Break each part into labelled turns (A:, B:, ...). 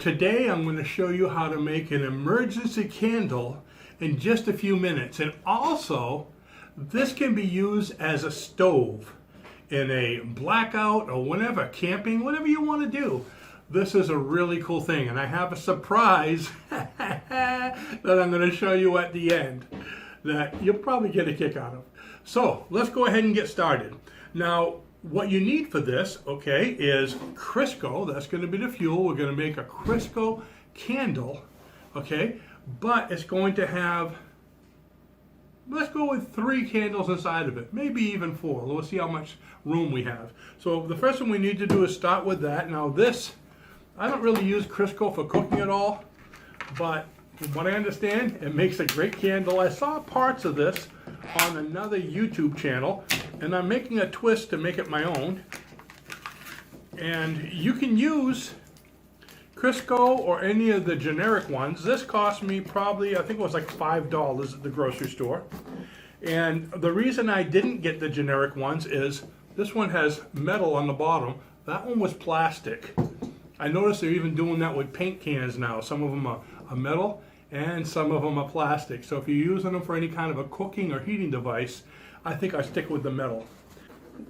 A: today I'm going to show you how to make an emergency candle in just a few minutes. And also, this can be used as a stove in a blackout or whenever, camping, whatever you want to do. This is a really cool thing, and I have a surprise that I'm going to show you at the end that you'll probably get a kick out of. So let's go ahead and get started. Now, what you need for this, okay, is Crisco. That's going to be the fuel. We're going to make a Crisco candle, okay, but it's going to have, let's go with 3 candles inside of it, maybe even 4. Let's see how much room we have. So the first thing we need to do is start with that. Now this, I don't really use Crisco for cooking at all, but from what I understand, it makes a great candle. I saw parts of this on another YouTube channel, and I'm making a twist to make it my own. And you can use Crisco or any of the generic ones. This cost me probably, I think it was like $5 at the grocery store. And the reason I didn't get the generic ones is this one has metal on the bottom. That one was plastic. I noticed they're even doing that with paint cans now. Some of them are metal and some of them are plastic. So if you're using them for any kind of a cooking or heating device, I think I stick with the metal.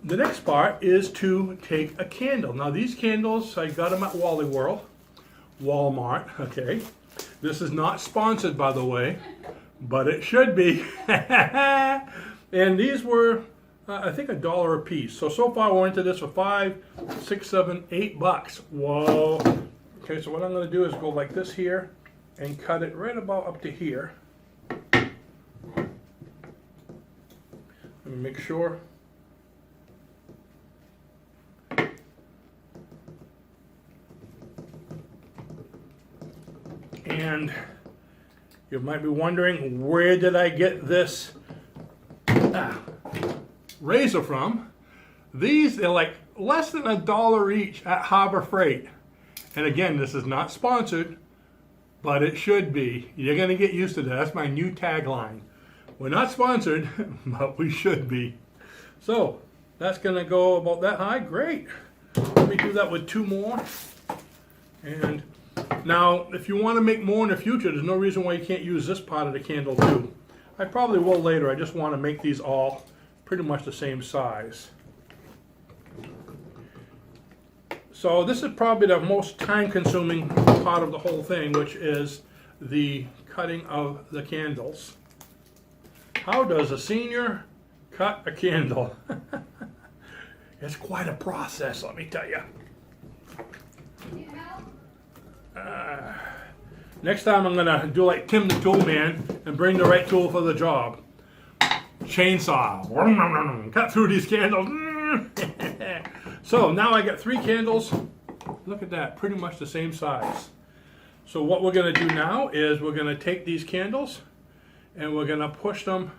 A: The next part is to take a candle. Now these candles, I got them at Walmart, okay. This is not sponsored, by the way, but it should be. And these were, I think, $1 a piece. So far we're into this for $5, $6, $7, $8. Whoa. Okay, so what I'm going to do is go like this here and cut it right about up to here. Let me make sure. And you might be wondering, where did I get this razor from? These are like less than $1 each at Harbor Freight. And again, this is not sponsored, but it should be. You're going to get used to that. That's my new tagline. We're not sponsored, but we should be. So that's going to go about that high. Great. Let me do that with 2 more. And now, if you want to make more in the future, there's no reason why you can't use this part of the candle too. I probably will later. I just want to make these all pretty much the same size. So this is probably the most time-consuming part of the whole thing, which is the cutting of the candles. How does a senior cut a candle? It's quite a process, let me tell you. Next time I'm going to do like Tim the Tool Man and bring the right tool for the job. Chainsaw. Cut through these candles. So now I got 3 candles. Look at that, pretty much the same size. So what we're going to do now is we're going to take these candles and we're going to push them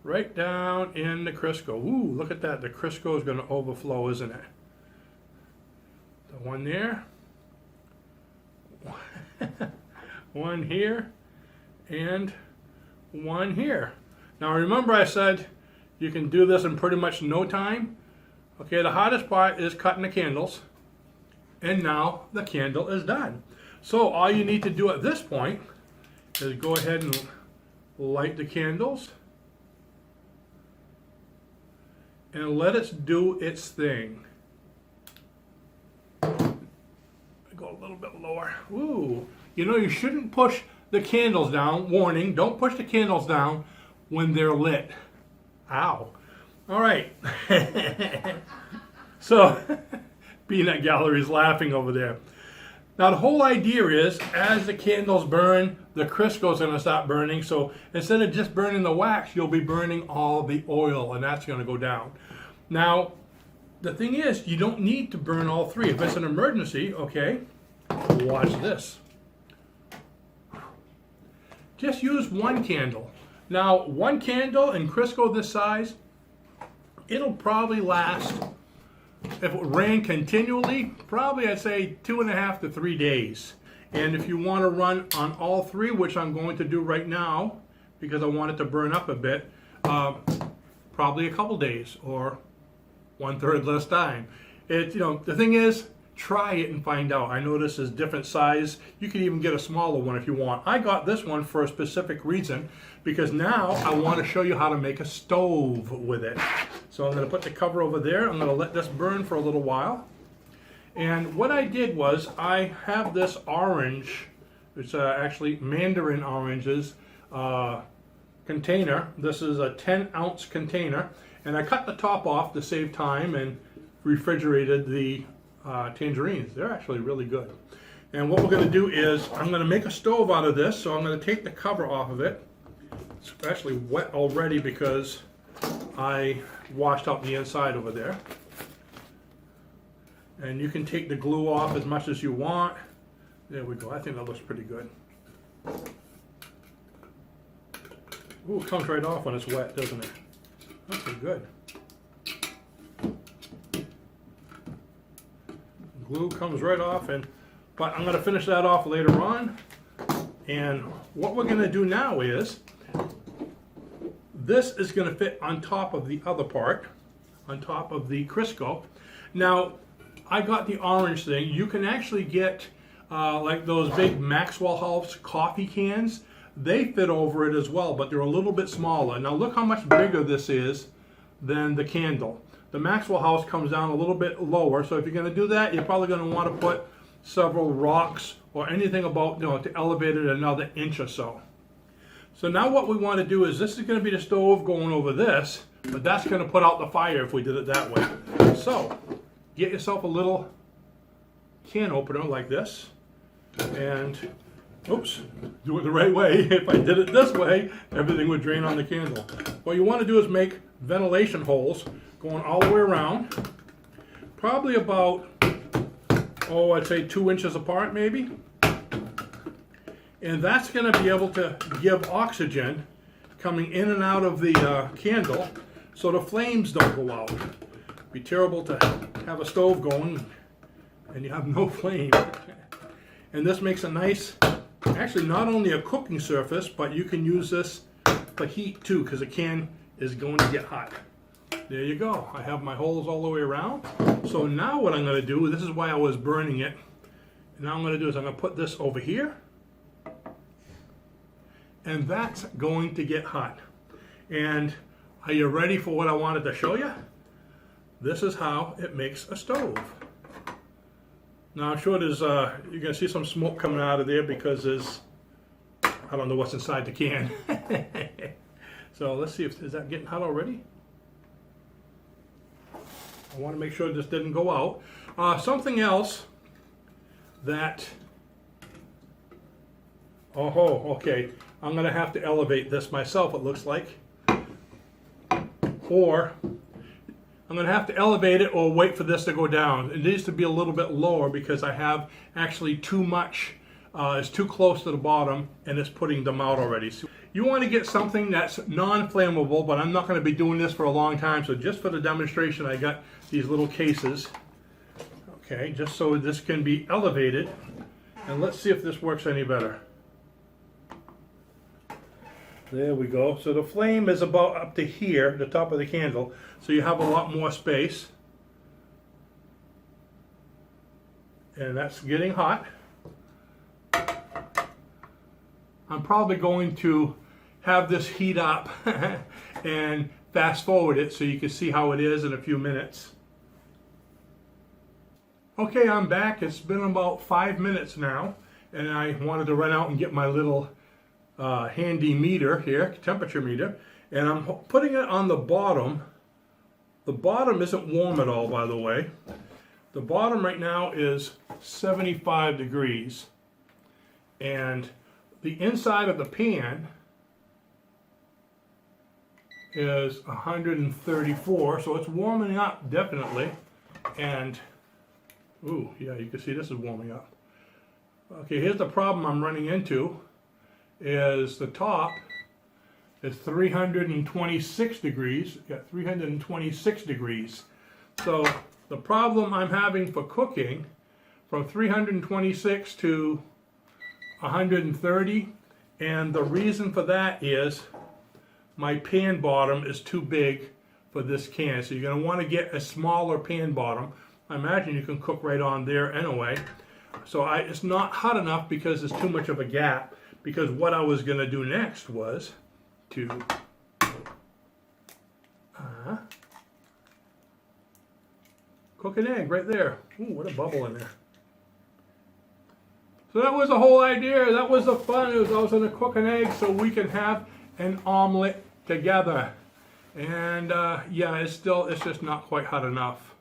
A: right down in the Crisco. Ooh, look at that. The Crisco is going to overflow, isn't it? The one there. One here and one here. Now remember I said you can do this in pretty much no time. Okay, the hardest part is cutting the candles, and now the candle is done. So all you need to do at this point is go ahead and light the candles and let it do its thing. Go a little bit lower. Ooh, you know, you shouldn't push the candles down. Warning, don't push the candles down when they're lit. Ow. All right. So, Peanut Gallery's laughing over there. Now the whole idea is, as the candles burn, the Crisco's going to stop burning. So instead of just burning the wax, you'll be burning all the oil, and that's going to go down. Now, the thing is, you don't need to burn all 3. If it's an emergency, okay, watch this. Just use 1 candle. Now, 1 candle in Crisco this size, it'll probably last, if it ran continually, probably I'd say 2.5 to 3 days. And if you want to run on all 3, which I'm going to do right now, because I want it to burn up a bit, probably a couple days or 1/3 less time. It, you know, the thing is, try it and find out. I know this is different size. You can even get a smaller one if you want. I got this one for a specific reason, because now I want to show you how to make a stove with it. So I'm going to put the cover over there. I'm going to let this burn for a little while. And what I did was, I have this orange, it's actually mandarin oranges container. This is a 10-ounce container, and I cut the top off to save time and refrigerated the tangerines. They're actually really good. And what we're going to do is, I'm going to make a stove out of this, so I'm going to take the cover off of it. It's actually wet already because I washed out the inside over there. And you can take the glue off as much as you want. There we go. I think that looks pretty good. Ooh, it comes right off when it's wet, doesn't it? That's pretty good. Glue comes right off, but I'm going to finish that off later on. And what we're going to do now is, this is going to fit on top of the other part, on top of the Crisco. Now, I got the orange thing. You can actually get like those big Maxwell House coffee cans. They fit over it as well, but they're a little bit smaller. Now look how much bigger this is than the candle. The Maxwell House comes down a little bit lower, so if you're going to do that, you're probably going to want to put several rocks or anything about, to elevate it another inch or so. So now what we want to do is, this is going to be the stove going over this, but that's going to put out the fire if we did it that way. So get yourself a little can opener like this, and oops, do it the right way. If I did it this way, everything would drain on the candle. What you want to do is make ventilation holes going all the way around, probably about, I'd say 2 inches apart maybe. And that's going to be able to give oxygen coming in and out of the candle, so the flames don't go out. It'd be terrible to have a stove going and you have no flame. And this makes a nice, actually not only a cooking surface, but you can use this for heat too, because the can is going to get hot. There you go. I have my holes all the way around. So now what I'm going to do, this is why I was burning it. Now I'm going to do is, I'm going to put this over here. And that's going to get hot. And are you ready for what I wanted to show you? This is how it makes a stove. Now I'm sure there's, you're going to see some smoke coming out of there because there's, I don't know what's inside the can. So let's see, is that getting hot already? I want to make sure this didn't go out. Something else that, okay, I'm going to have to elevate this myself, it looks like. Or I'm going to have to elevate it or wait for this to go down. It needs to be a little bit lower because I have actually too much, it's too close to the bottom and it's putting them out already. So you want to get something that's non-flammable, but I'm not going to be doing this for a long time, so just for the demonstration I got these little cases. Okay, just so this can be elevated. And let's see if this works any better. There we go. So the flame is about up to here, the top of the candle, so you have a lot more space. And that's getting hot. I'm probably going to have this heat up and fast forward it so you can see how it is in a few minutes. Okay, I'm back. It's been about 5 minutes now, and I wanted to run out and get my little handy meter here, temperature meter, and I'm putting it on the bottom. The bottom isn't warm at all, by the way. The bottom right now is 75 degrees, and the inside of the pan is 134, so it's warming up definitely. And ooh, yeah, you can see this is warming up. Okay, here's the problem I'm running into. Is the top is 326 degrees. Yeah, 326 degrees. So the problem I'm having for cooking, from 326 to 130, and the reason for that is my pan bottom is too big for this can. So you're going to want to get a smaller pan bottom. I imagine you can cook right on there anyway. So it's not hot enough because there's too much of a gap, because what I was going to do next was to cook an egg right there. Ooh, what a bubble in there. So that was the whole idea. That was the fun. I was going to cook an egg so we can have an omelet together. And yeah, it's just not quite hot enough.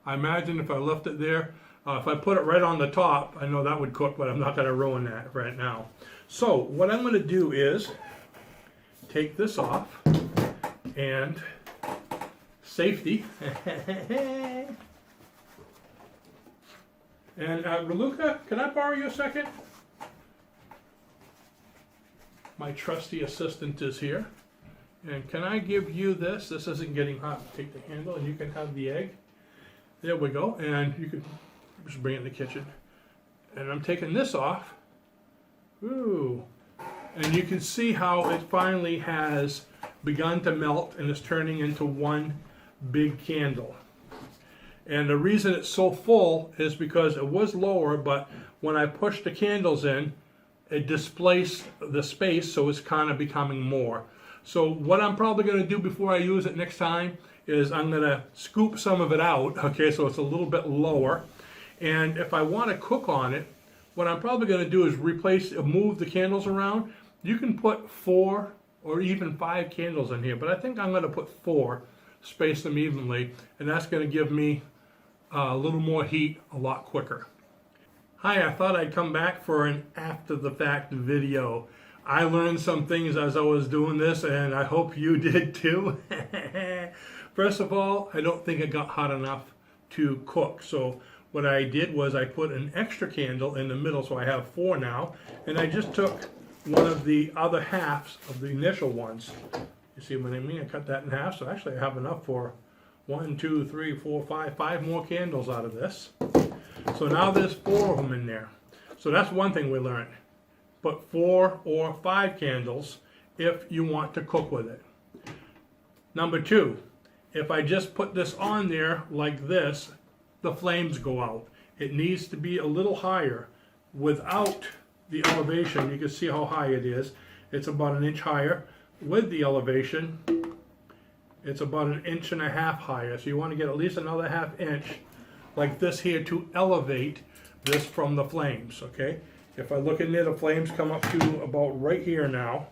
A: I imagine if I left it there, if I put it right on the top, I know that would cook, but I'm not going to ruin that right now. So what I'm going to do is take this off and safety. And Raluca, can I borrow you a second? My trusty assistant is here. And can I give you this? This isn't getting hot. Take the handle and you can have the egg. There we go. And you can just bring it in the kitchen. And I'm taking this off. Ooh. And you can see how it finally has begun to melt and is turning into one big candle. And the reason it's so full is because it was lower, but when I pushed the candles in, it displaced the space, so it's kind of becoming more. So what I'm probably going to do before I use it next time is I'm going to scoop some of it out, okay, so it's a little bit lower. And if I want to cook on it, what I'm probably going to do is move the candles around. You can put 4 or even 5 candles in here, but I think I'm going to put 4, space them evenly, and that's going to give me a little more heat a lot quicker. Hi, I thought I'd come back for an after the fact video. I learned some things as I was doing this, and I hope you did too. First of all, I don't think it got hot enough to cook. So what I did was I put an extra candle in the middle, so I have 4 now, and I just took one of the other halves of the initial ones. You see what I mean? I cut that in half, so actually I have enough for 1, 2, 3, 4, 5 more candles out of this. So now there's 4 of them in there. So that's one thing we learned. Put 4 or 5 candles if you want to cook with it. Number 2, if I just put this on there like this, the flames go out. It needs to be a little higher. Without the elevation, you can see how high it is. It's about 1 inch higher. With the elevation, it's about 1.5 inches higher. So you want to get at least another 1/2 inch like this here to elevate this from the flames, okay? If I look in there, the flames come up to about right here now,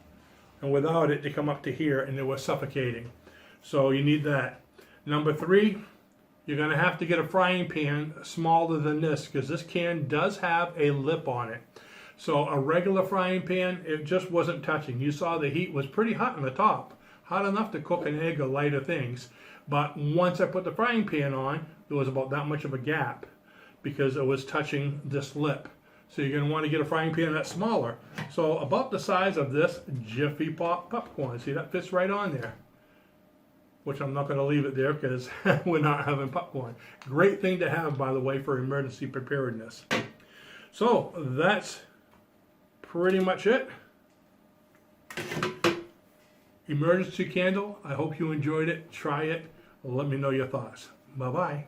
A: and without it, they come up to here, and they were suffocating. So you need that. Number 3, you're going to have to get a frying pan smaller than this, because this can does have a lip on it. So a regular frying pan, it just wasn't touching. You saw the heat was pretty hot on the top, hot enough to cook an egg or lighter things. But once I put the frying pan on, there was about that much of a gap because it was touching this lip. So you're going to want to get a frying pan that's smaller. So about the size of this Jiffy Pop popcorn. See, that fits right on there. Which I'm not going to leave it there because we're not having popcorn. Great thing to have, by the way, for emergency preparedness. So that's pretty much it. Emergency candle. I hope you enjoyed it. Try it. Let me know your thoughts. Bye-bye.